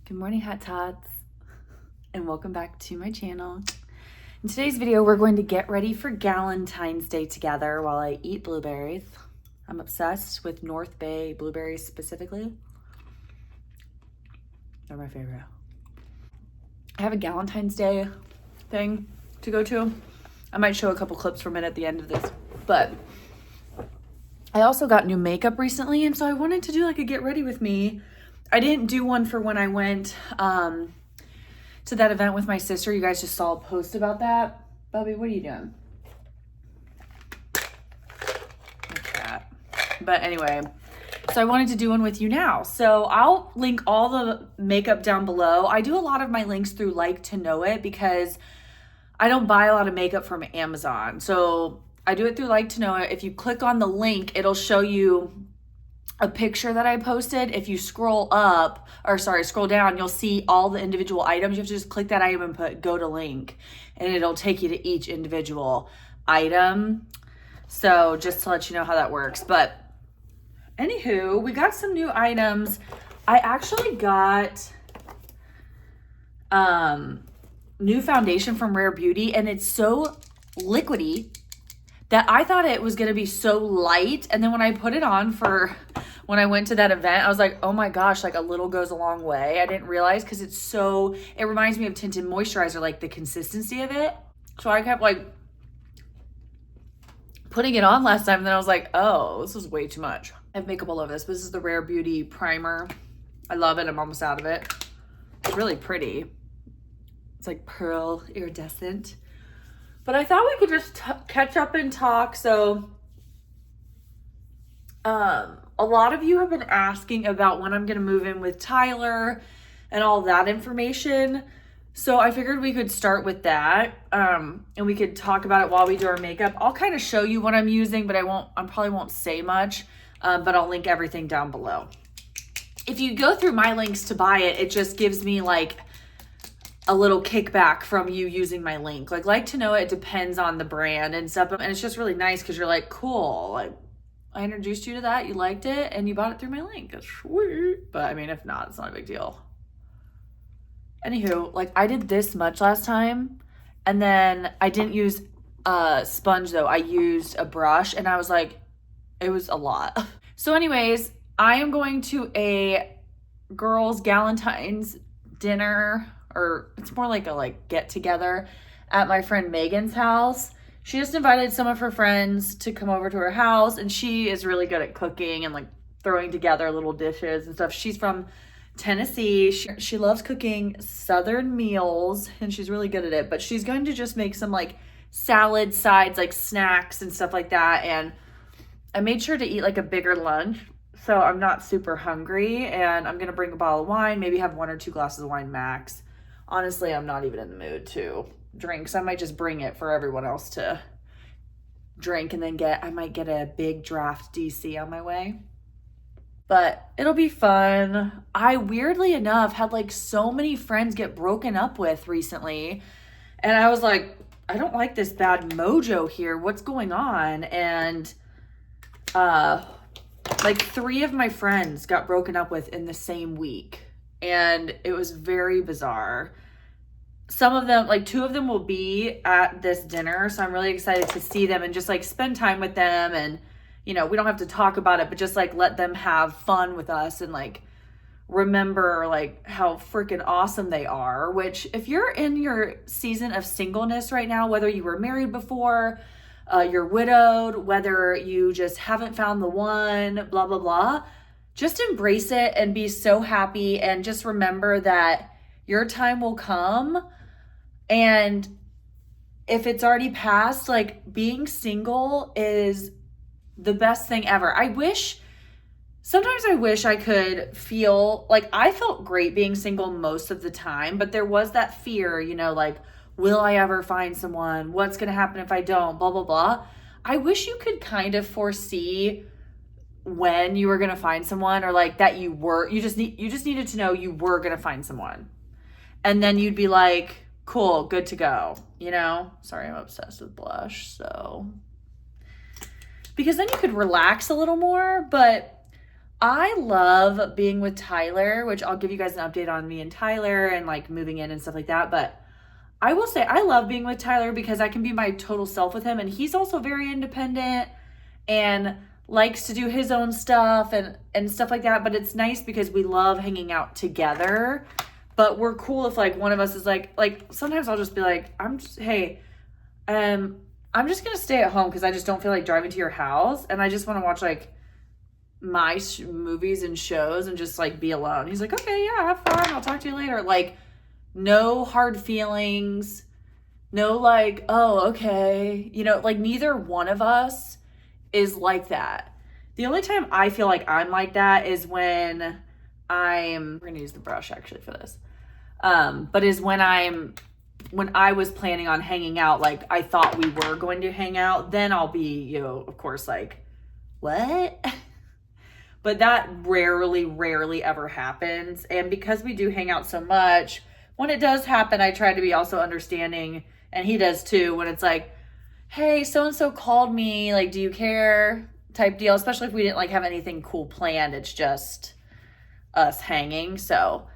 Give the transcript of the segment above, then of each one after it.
Good morning, hot tots, and welcome back to my channel. In today's video, we're going to get ready for Galentine's Day together while I eat blueberries. I'm obsessed with North Bay blueberries specifically. They're my favorite. I have a Galentine's Day thing to go to. I might show a couple clips from it at the end of this, but I also got new makeup recently, and so I wanted to do like a get ready with me. I didn't do one for when I went to that event with my sister. You guys just saw a post about that. Bubby, what are you doing? Cat. But anyway, so I wanted to do one with you now. So I'll link all the makeup down below. I do a lot of my links through Like to Know It because I don't buy a lot of makeup from Amazon. So I do it through Like to Know It. If you click on the link, it'll show you a picture that I posted. If you scroll down, you'll see all the individual items. You have to just click that item and put go to link, and it'll take you to each individual item. So just to let you know how that works. But anywho, we got some new items. I actually got new foundation from Rare Beauty, and it's so liquidy that I thought it was going to be so light. And then when I put it on for when I went to that event, I was like, oh my gosh, like a little goes a long way. I didn't realize because it reminds me of tinted moisturizer, like the consistency of it. So I kept like putting it on last time, and then I was like, oh, this is way too much. I have makeup all over this, but this is the Rare Beauty primer. I love it. I'm almost out of it. It's really pretty. It's like pearl iridescent. But I thought we could just catch up and talk. So a lot of you have been asking about when I'm going to move in with Tyler and all that information. So I figured we could start with that, and we could talk about it while we do our makeup. I'll kind of show you what I'm using, but I probably won't say much, but I'll link everything down below. If you go through my links to buy it, it just gives me like a little kickback from you using my link. Like to Know It depends on the brand and stuff, and it's just really nice because you're like, cool, like I introduced you to that, you liked it, and you bought it through my link. That's sweet. But I mean, if not, it's not a big deal. Anywho, like I did this much last time, and then I didn't use a sponge though. I used a brush, and I was like, it was a lot. So anyways, I am going to a girls' Galentines dinner, or it's more like a get together at my friend Megan's house. She just invited some of her friends to come over to her house, and she is really good at cooking and like throwing together little dishes and stuff. She's from Tennessee. She loves cooking Southern meals, and she's really good at it, but she's going to just make some like salad sides, like snacks and stuff like that. And I made sure to eat like a bigger lunch, so I'm not super hungry, and I'm going to bring a bottle of wine, maybe have 1 or 2 glasses of wine max. Honestly, I'm not even in the mood to drink, so I might just bring it for everyone else to drink, and then I might get a big draft DC on my way. But it'll be fun. I weirdly enough had like so many friends get broken up with recently, and I was like, I don't like this bad mojo here. What's going on? And like 3 of my friends got broken up with in the same week, and it was very bizarre. Some of them, like 2 of them will be at this dinner, so I'm really excited to see them and just like spend time with them. And we don't have to talk about it, but just like let them have fun with us and like remember like how freaking awesome they are. Which if you're in your season of singleness right now, whether you were married before, you're widowed, whether you just haven't found the one, blah blah blah, just embrace it and be so happy, and just remember that your time will come. And if it's already passed, like being single is the best thing ever. Sometimes I wish I could feel like I felt great being single most of the time, but there was that fear, like, will I ever find someone? What's going to happen if I don't? Blah, blah, blah. I wish you could kind of foresee when you were going to find someone, or like that you just needed to know you were going to find someone. And then you'd be like, cool, good to go, Sorry, I'm obsessed with blush, so. Because then you could relax a little more, but I love being with Tyler, which I'll give you guys an update on me and Tyler and like moving in and stuff like that. But I will say I love being with Tyler because I can be my total self with him. And he's also very independent and likes to do his own stuff and stuff like that. But it's nice because we love hanging out together. But we're cool if like one of us is like sometimes I'll just be like, I'm just gonna stay at home because I just don't feel like driving to your house and I just want to watch like my movies and shows and just like be alone. He's like, okay, yeah, have fun. I'll talk to you later. Like, no hard feelings. No, like, oh, okay. You know, like neither one of us is like that. The only time I feel like I'm like that is when we're going to use the brush actually for this. But is when I was planning on hanging out, like I thought we were going to hang out, then I'll be, you know, of course, like, what? But that rarely ever happens. And because we do hang out so much, when it does happen, I try to be also understanding, and he does too, when it's like, hey, so-and-so called me, like, do you care? Type deal, especially if we didn't like have anything cool planned. It's just us hanging. So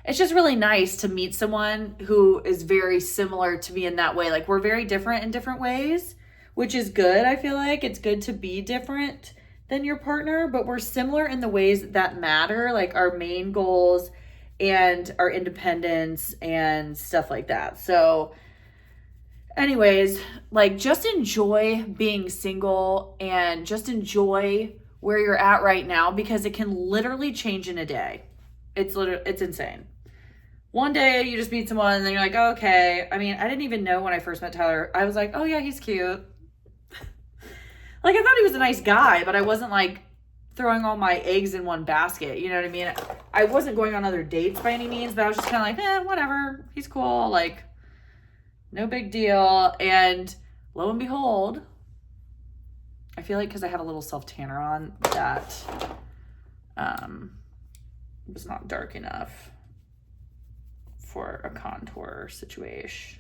it's just really nice to meet someone who is very similar to me in that way. Like, we're very different in different ways, which is good. I feel like it's good to be different than your partner, but we're similar in the ways that matter, like our main goals and our independence and stuff like that. So anyways, like just enjoy being single and just enjoy where you're at right now because it can literally change in a day. It's insane. One day you just meet someone and then you're like, oh, okay. I mean, I didn't even know when I first met Tyler. I was like, oh yeah, he's cute. Like, I thought he was a nice guy, but I wasn't like throwing all my eggs in one basket. You know what I mean? I wasn't going on other dates by any means, but I was just kind of like, whatever. He's cool. Like, no big deal. And lo and behold, I feel like because I have a little self-tanner on that was not dark enough for a contour situation.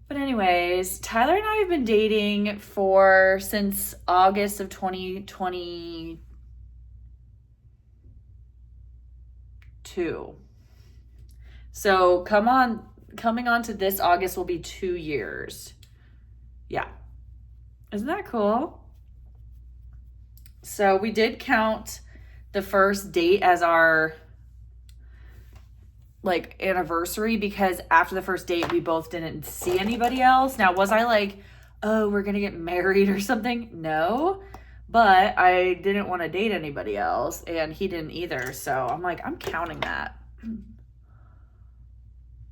But anyways, Tyler and I have been dating since August of 2022. So coming on to this August will be 2 years. Yeah. Isn't that cool? So we did count the first date as our like anniversary because after the first date we both didn't see anybody else. Now, was I like, oh, we're gonna get married or something? No, but I didn't want to date anybody else and he didn't either, so I'm like, I'm counting that.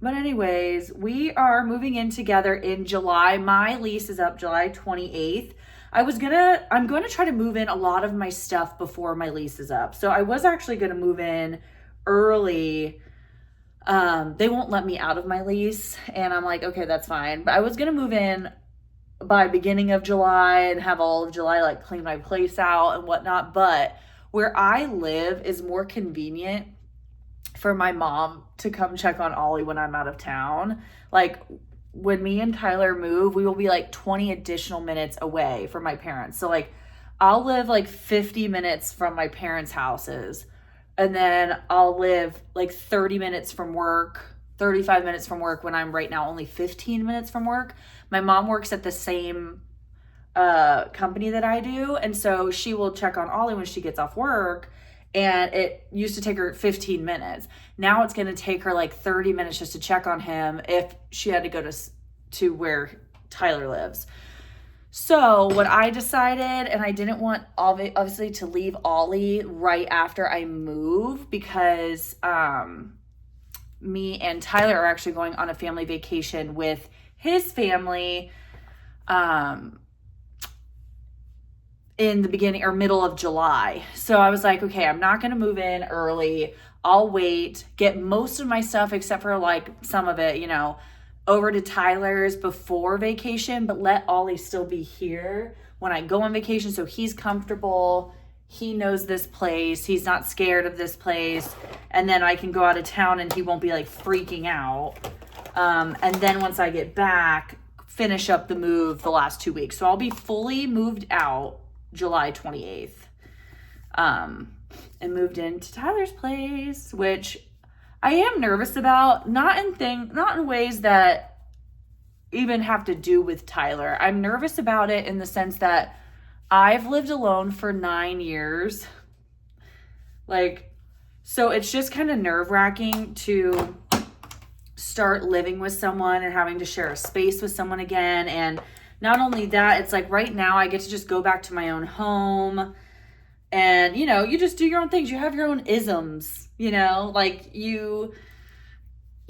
But anyways, we are moving in together in July. My lease is up July 28th. I'm going to try to move in a lot of my stuff before my lease is up. So I was actually going to move in early. They won't let me out of my lease and I'm like, okay, that's fine. But I was going to move in by beginning of July and have all of July, like clean my place out and whatnot. But where I live is more convenient for my mom to come check on Ollie when I'm out of town. Like when me and Tyler move, we will be like 20 additional minutes away from my parents. So like I'll live like 50 minutes from my parents' houses. And then I'll live like 30 minutes from work, 35 minutes from work when I'm right now only 15 minutes from work. My mom works at the same company that I do. And so she will check on Ollie when she gets off work. And it used to take her 15 minutes. Now it's going to take her like 30 minutes just to check on him if she had to go to where Tyler lives. So what I decided, and I didn't want obviously to leave Ollie right after I move because me and Tyler are actually going on a family vacation with his family in the beginning or middle of July. So I was like, okay, I'm not going to move in early. I'll wait, get most of my stuff except for like some of it, over to Tyler's before vacation, but let Ollie still be here when I go on vacation so he's comfortable. He knows this place. He's not scared of this place. And then I can go out of town and he won't be like freaking out. And then once I get back, finish up the move the last 2 weeks. So I'll be fully moved out July 28th. and moved into Tyler's place, which I am nervous about, not in ways that even have to do with Tyler. I'm nervous about it in the sense that I've lived alone for 9 years. Like, so it's just kind of nerve-wracking to start living with someone and having to share a space with someone again. And not only that, it's like right now I get to just go back to my own home and, you know, you just do your own things. You have your own isms, you know, like you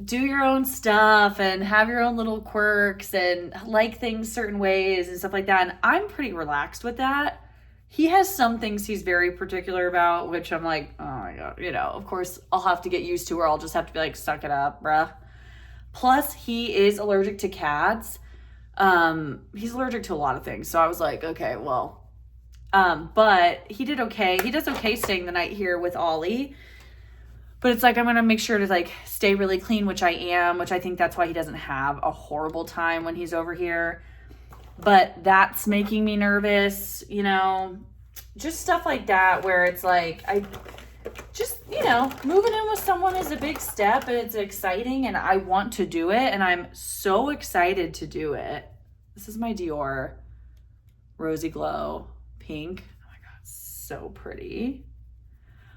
do your own stuff and have your own little quirks and like things certain ways and stuff like that. And I'm pretty relaxed with that. He has some things he's very particular about, which I'm like, oh my God, you know, of course I'll have to get used to, or I'll just have to be like, suck it up, bruh. Plus he is allergic to cats. He's allergic to a lot of things. So I was like, okay, well, but he did okay. He does okay staying the night here with Ollie. But it's like, I'm going to make sure to like stay really clean, which I am, which I think that's why he doesn't have a horrible time when he's over here. But that's making me nervous, you know, just stuff like that where it's like, I just, you know, moving in with someone is a big step and it's exciting and I want to do it. And I'm so excited to do it. This is my Dior Rosy Glow pink. Oh my God, so pretty.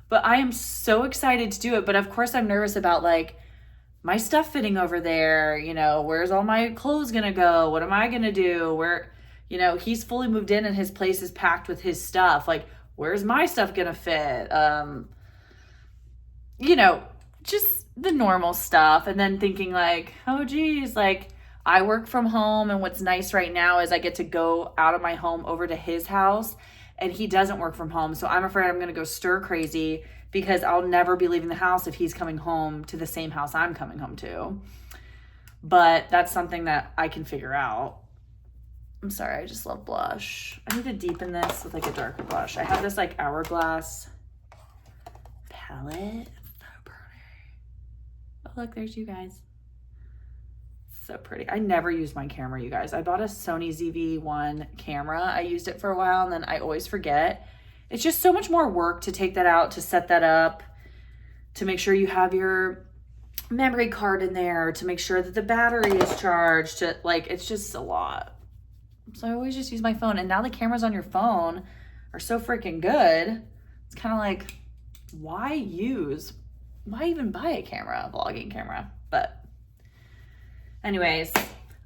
But I am so excited to do it. But of course I'm nervous about like my stuff fitting over there. You know, where's all my clothes going to go? What am I going to do? Where, you know, he's fully moved in and his place is packed with his stuff. Like, where's my stuff going to fit? You know, just the normal stuff. And then thinking like, oh geez, like I work from home. And what's nice right now is I get to go out of my home over to his house. And he doesn't work from home. So I'm afraid I'm going to go stir crazy because I'll never be leaving the house if he's coming home to the same house I'm coming home to. But that's something that I can figure out. I'm sorry, I just love blush. I need to deepen this with like a darker blush. I have this like Hourglass palette. So pretty. Oh, look, there's you guys. So pretty. I never use my camera, you guys. I bought a Sony ZV-1 camera. I used it for a while and then I always forget. It's just so much more work to take that out, to set that up, to make sure you have your memory card in there, to make sure that the battery is charged. To, like, it's just a lot. So I always just use my phone. And now the cameras on your phone are so freaking good. It's kind of like, why even buy a camera, a vlogging camera? But anyways,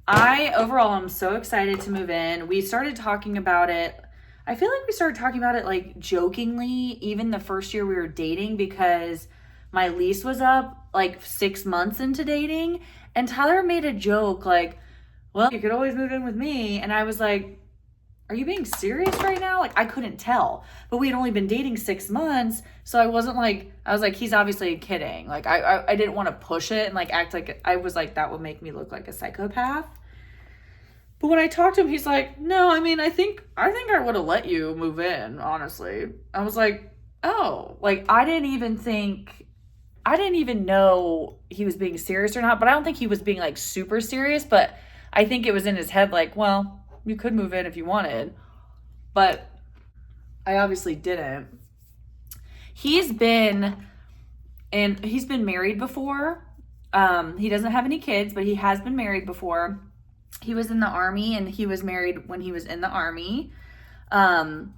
overall, I'm so excited to move in. We started talking about it. I feel like we started talking about it like jokingly, even the first year we were dating, because my lease was up like 6 months into dating. And Tyler made a joke like, well, you could always move in with me. And I was like, are you being serious right now? Like, I couldn't tell. But we had only been dating 6 months. So I wasn't like, I was like, he's obviously kidding. Like, I didn't want to push it and like act like, I was like, that would make me look like a psychopath. But when I talked to him, he's like, no, I mean, I think I would have let you move in, honestly. I was like, oh, like, I didn't even know he was being serious or not. But I don't think he was being like super serious. But I think it was in his head like, well, you could move in if you wanted. But I obviously didn't. He's been married before. He doesn't have any kids, but he has been married before. He was in the Army and he was married when he was in the Army. And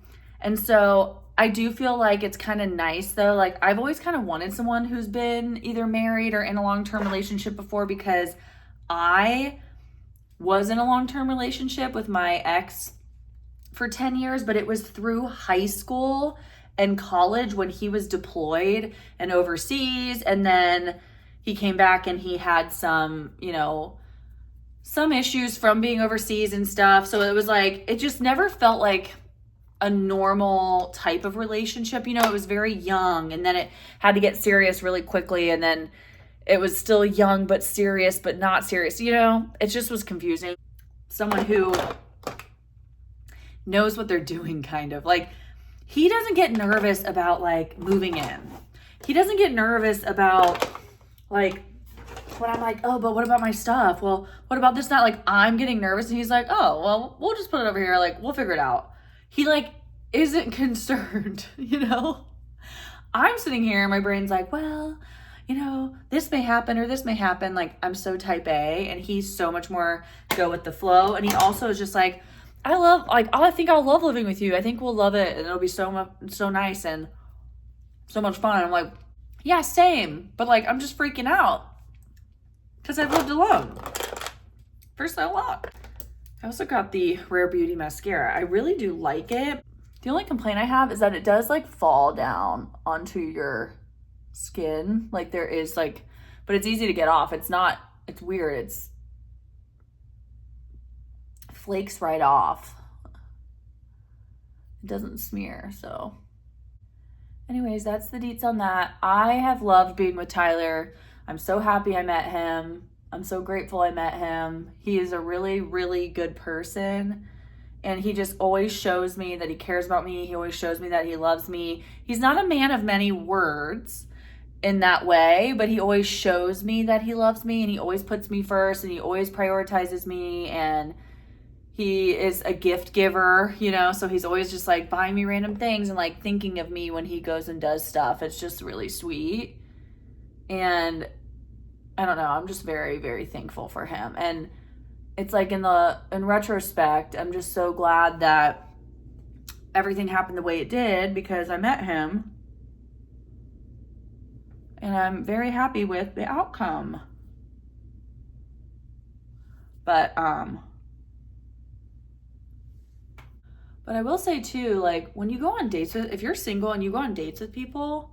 so I do feel like it's kind of nice though. Like, I've always kind of wanted someone who's been either married or in a long-term relationship before, because I was in a long-term relationship with my ex for 10 years, but it was through high school and college when he was deployed and overseas. And then he came back and he had some, you know, some issues from being overseas and stuff. So it was like, it just never felt like a normal type of relationship. You know, it was very young and then it had to get serious really quickly. And then it was still young, but serious, but not serious. You know, it just was confusing. Someone who knows what they're doing, kind of. Like, he doesn't get nervous about like moving in. He doesn't get nervous about like, when I'm like, oh, but what about my stuff? Well, what about this? Not like I'm getting nervous. And he's like, oh, well, we'll just put it over here. Like, we'll figure it out. He like isn't concerned, you know? I'm sitting here and my brain's like, well, you know, this may happen or this may happen. Like, I'm so type A, and he's so much more go with the flow. And he also is just like, I think I'll love living with you. I think we'll love it, and it'll be so nice and so much fun. I'm like, yeah, same. But like, I'm just freaking out because I've lived alone for so long. I also got the Rare Beauty mascara. I really do like it. The only complaint I have is that it does like fall down onto your skin. Like there is like, but it's easy to get off. It's weird. It's flakes right off. It doesn't smear, so. Anyways, that's the deets on that. I have loved being with Tyler. I'm so happy I met him. I'm so grateful I met him. He is a really, really good person. And he just always shows me that he cares about me. He always shows me that he loves me. He's not a man of many words in that way, but he always shows me that he loves me, and he always puts me first, and he always prioritizes me, and he is a gift giver, you know, so he's always just like buying me random things and like thinking of me when he goes and does stuff. It's just really sweet. And I don't know, I'm just very, very thankful for him. And it's like in retrospect, I'm just so glad that everything happened the way it did because I met him. And I'm very happy with the outcome. But I will say too, like when you go on dates if you're single and you go on dates with people,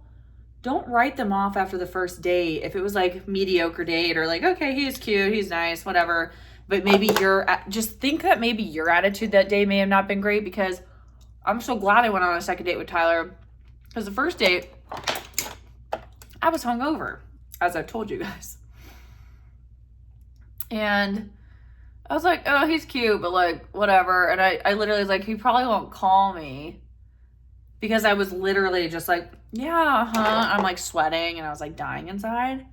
don't write them off after the first date. If it was like mediocre date or like, okay, he's cute, he's nice, whatever. But maybe just think that maybe your attitude that day may have not been great, because I'm so glad I went on a second date with Tyler, because the first date, I was hungover, as I've told you guys. And I was like, oh, he's cute, but like, whatever. And I literally was like, he probably won't call me, because I was literally just like, yeah, huh. I'm like sweating and I was like dying inside.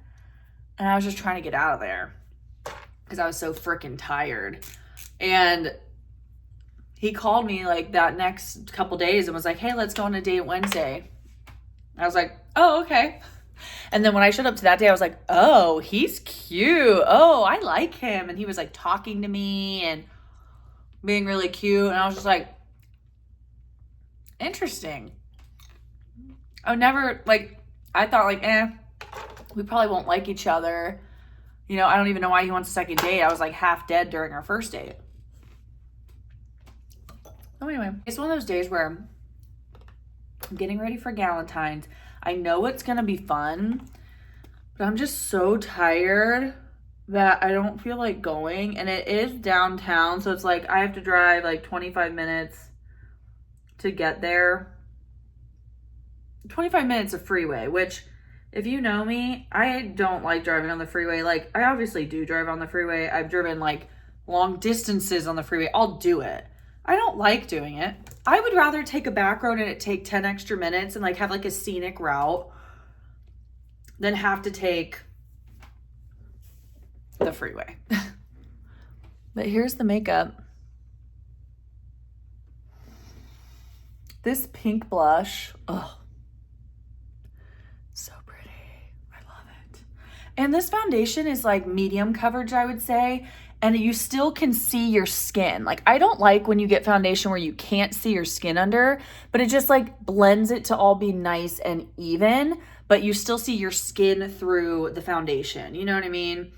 And I was just trying to get out of there because I was so freaking tired. And he called me like that next couple days and was like, hey, let's go on a date Wednesday. I was like, oh, okay. And then when I showed up to that day, I was like, oh, he's cute. Oh, I like him. And he was like talking to me and being really cute. And I was just like, interesting. I thought like, we probably won't like each other. You know, I don't even know why he wants a second date. I was like half dead during our first date. So anyway, it's one of those days where I'm getting ready for Galentines. I know it's going to be fun, but I'm just so tired that I don't feel like going. And it is downtown, so it's like I have to drive like 25 minutes to get there. 25 minutes of freeway, which if you know me, I don't like driving on the freeway. Like, I obviously do drive on the freeway. I've driven like long distances on the freeway. I'll do it. I don't like doing it. I would rather take a back road and it take 10 extra minutes and like have like a scenic route than have to take the freeway. But here's the makeup. This pink blush, oh, so pretty. I love it. And this foundation is like medium coverage, I would say. And you still can see your skin. Like, I don't like when you get foundation where you can't see your skin under, but it just like blends it to all be nice and even, but you still see your skin through the foundation. You know what I mean?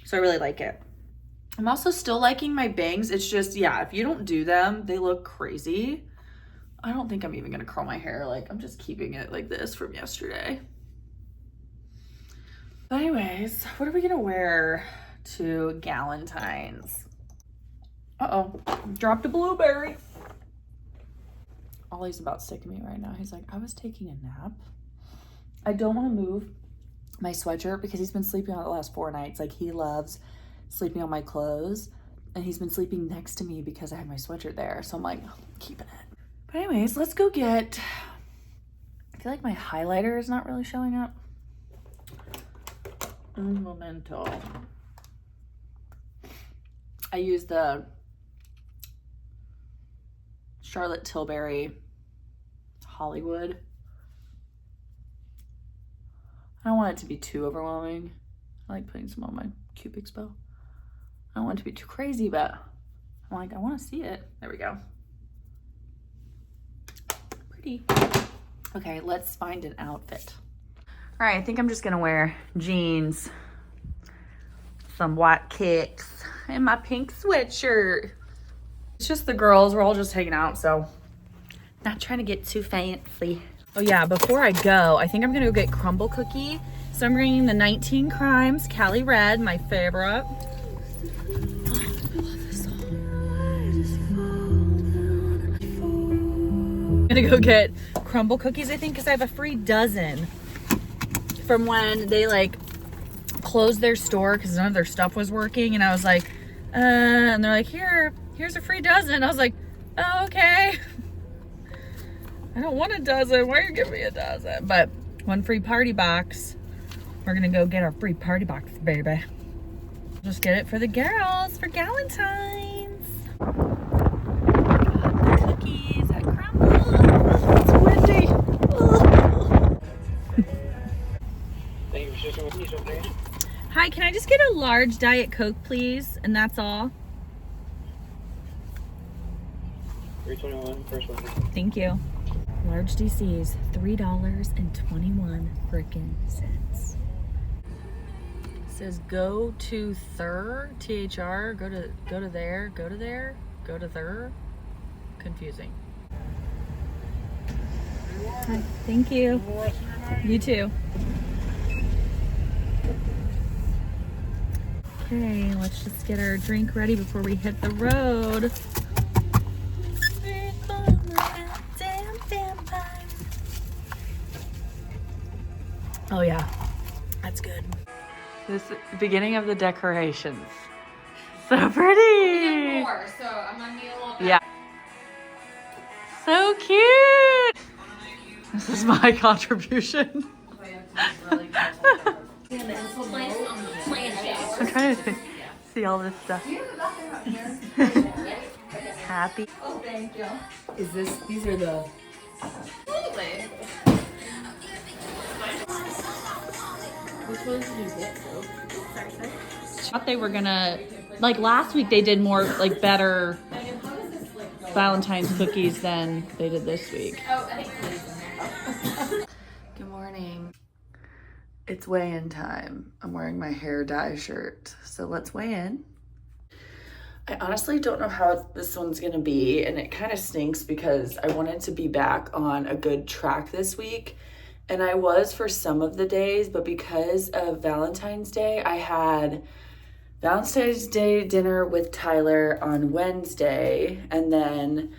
So I really like it. I'm also still liking my bangs. It's just, yeah, if you don't do them, they look crazy. I don't think I'm even gonna curl my hair. Like, I'm just keeping it like this from yesterday. But anyways, what are we gonna wear to Galentines? Uh-oh, dropped a blueberry. Ollie's about sick of me right now. He's like, I was taking a nap. I don't want to move my sweatshirt because he's been sleeping on it the last 4 nights. Like, he loves sleeping on my clothes, and he's been sleeping next to me because I have my sweatshirt there. So I'm like, keeping it. But anyways, let's go get, I feel like my highlighter is not really showing up. Un momento. I use the Charlotte Tilbury Hollywood. I don't want it to be too overwhelming. I like putting some on my Cupid's bow. I don't want it to be too crazy, but I'm like, I want to see it. There we go. Pretty. Okay, let's find an outfit. All right, I think I'm just gonna wear jeans, some white kicks, and my pink sweatshirt. It's just the girls, we're all just hanging out, so not trying to get too fancy. Oh yeah, before I go, I think I'm gonna go get crumble cookie. So I'm bringing the 19 Crimes Cali Red, my favorite. I'm gonna go get crumble cookies, I think, because I have a free dozen from when they like closed their store because none of their stuff was working. And I was like, and they're like, here's a free dozen. I was like, oh, okay. I don't want a dozen. Why are you giving me a dozen? But one free party box. We're gonna go get our free party box, baby. Just get it for the girls for Galentines. Got the cookies at Crumble. It's windy. Hi, can I just get a large Diet Coke, please? And that's all. 321, first one. Thank you. Large DCs, $3.21 frickin' cents. It says go to Thur, THR, go to there, go to there, go to Thur. Confusing. Hi, thank you. You too. Okay, let's just get our drink ready before we hit the road. Oh yeah, that's good. This beginning of the decorations. So pretty. We did more, so I'm gonna need a little bit. Yeah. So cute. This is my contribution. I'm trying to see all this stuff. Happy. Oh, thank you. These are the... Absolutely. Which ones did you get, though? Thought they were gonna, like last week they did more, like better Valentine's cookies than they did this week. Good morning. It's weigh-in time. I'm wearing my hair dye shirt, so let's weigh in. I honestly don't know how this one's gonna be, and it kind of stinks because I wanted to be back on a good track this week, and I was for some of the days, but because of Valentine's Day, I had Valentine's Day dinner with Tyler on Wednesday, and then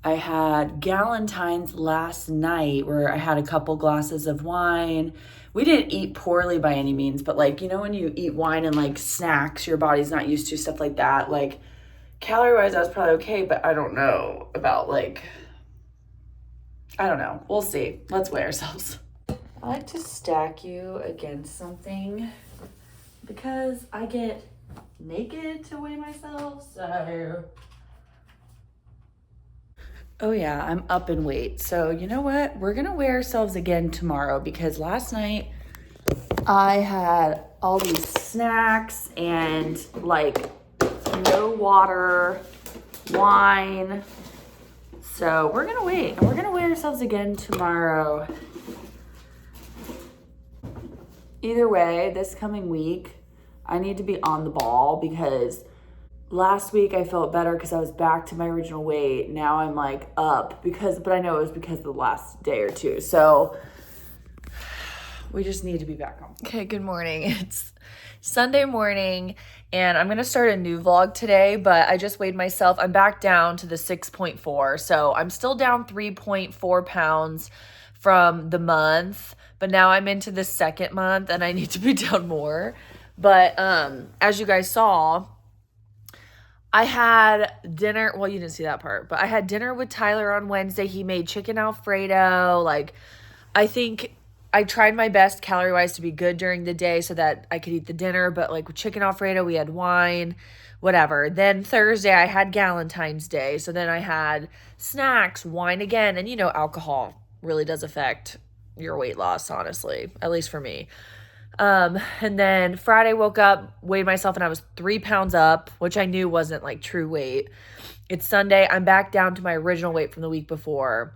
I had Galentines last night where I had a couple glasses of wine. We didn't eat poorly by any means, but like, you know, when you eat wine and like snacks, your body's not used to, stuff like that. Like calorie-wise, I was probably okay, but I don't know about like, I don't know. We'll see. Let's weigh ourselves. I like to stack you against something because I get naked to weigh myself, so. Oh yeah, I'm up in weight. So you know what? We're gonna weigh ourselves again tomorrow because last night I had all these snacks and like no water, wine. So we're gonna wait and we're gonna weigh ourselves again tomorrow. Either way, this coming week, I need to be on the ball because last week I felt better because I was back to my original weight. Now I'm like up but I know it was because of the last day or two. So we just need to be back on. Okay, good morning. It's Sunday morning and I'm going to start a new vlog today, but I just weighed myself. I'm back down to the 6.4. So I'm still down 3.4 pounds from the month, but now I'm into the second month and I need to be down more. But as you guys saw, I had dinner, well, you didn't see that part, but I had dinner with Tyler on Wednesday. He made chicken Alfredo. Like, I think I tried my best calorie-wise to be good during the day so that I could eat the dinner, but like with chicken Alfredo, we had wine, whatever. Then Thursday, I had Galentine's Day. So then I had snacks, wine again, and you know, alcohol really does affect your weight loss, honestly, at least for me. And then Friday woke up, weighed myself, and I was 3 pounds up, which I knew wasn't like true weight. It's Sunday. I'm back down to my original weight from the week before.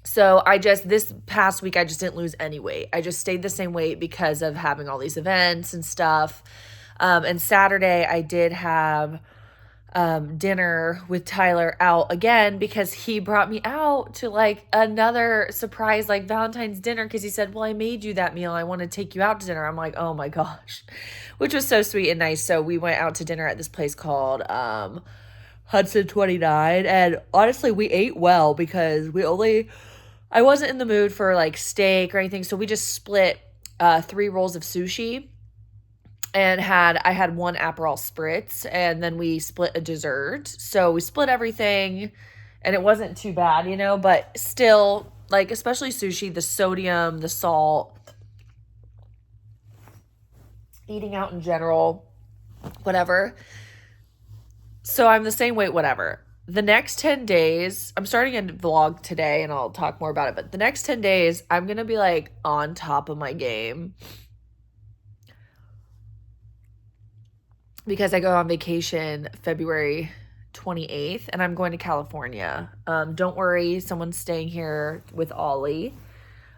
So this past week, I just didn't lose any weight. I just stayed the same weight because of having all these events and stuff. And Saturday I did have dinner with Tyler out again because he brought me out to like another surprise like Valentine's dinner because he said, well, I made you that meal. I want to take you out to dinner. I'm like, oh my gosh, which was so sweet and nice. So we went out to dinner at this place called Hudson 29. And honestly, we ate well because I wasn't in the mood for like steak or anything. So we just split 3 rolls of sushi. And I had 1 Aperol Spritz, and then we split a dessert. So we split everything, and it wasn't too bad, you know, but still, like, especially sushi, the sodium, the salt, eating out in general, whatever. So I'm the same weight, whatever. The next 10 days, I'm starting a vlog today, and I'll talk more about it, but the next 10 days, I'm going to be, like, on top of my game. Because I go on vacation February 28th, and I'm going to California. Don't worry, someone's staying here with Ollie.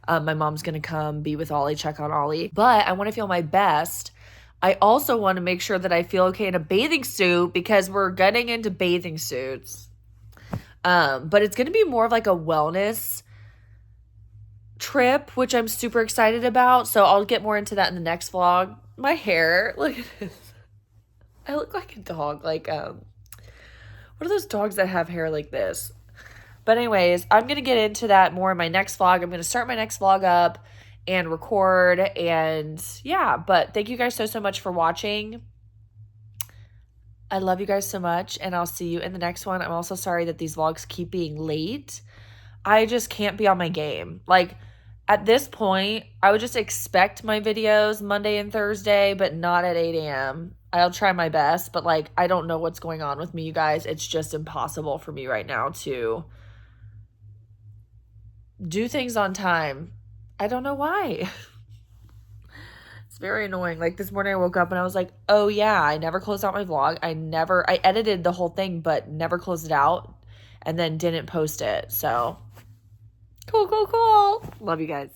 My mom's going to come be with Ollie, check on Ollie. But I want to feel my best. I also want to make sure that I feel okay in a bathing suit because we're getting into bathing suits. But it's going to be more of like a wellness trip, which I'm super excited about. So I'll get more into that in the next vlog. My hair, look at this. I look like a dog, like, what are those dogs that have hair like this? But anyways, I'm going to get into that more in my next vlog. I'm going to start my next vlog up and record, and yeah, but thank you guys so much for watching. I love you guys so much, and I'll see you in the next one. I'm also sorry that these vlogs keep being late. I just can't be on my game. Like, at this point, I would just expect my videos Monday and Thursday, but not at 8 a.m. I'll try my best, but like, I don't know what's going on with me, you guys. It's just impossible for me right now to do things on time. I don't know why. It's very annoying. Like this morning I woke up and I was like, oh yeah, I never closed out my vlog. I edited the whole thing, but never closed it out and then didn't post it. So cool. Love you guys.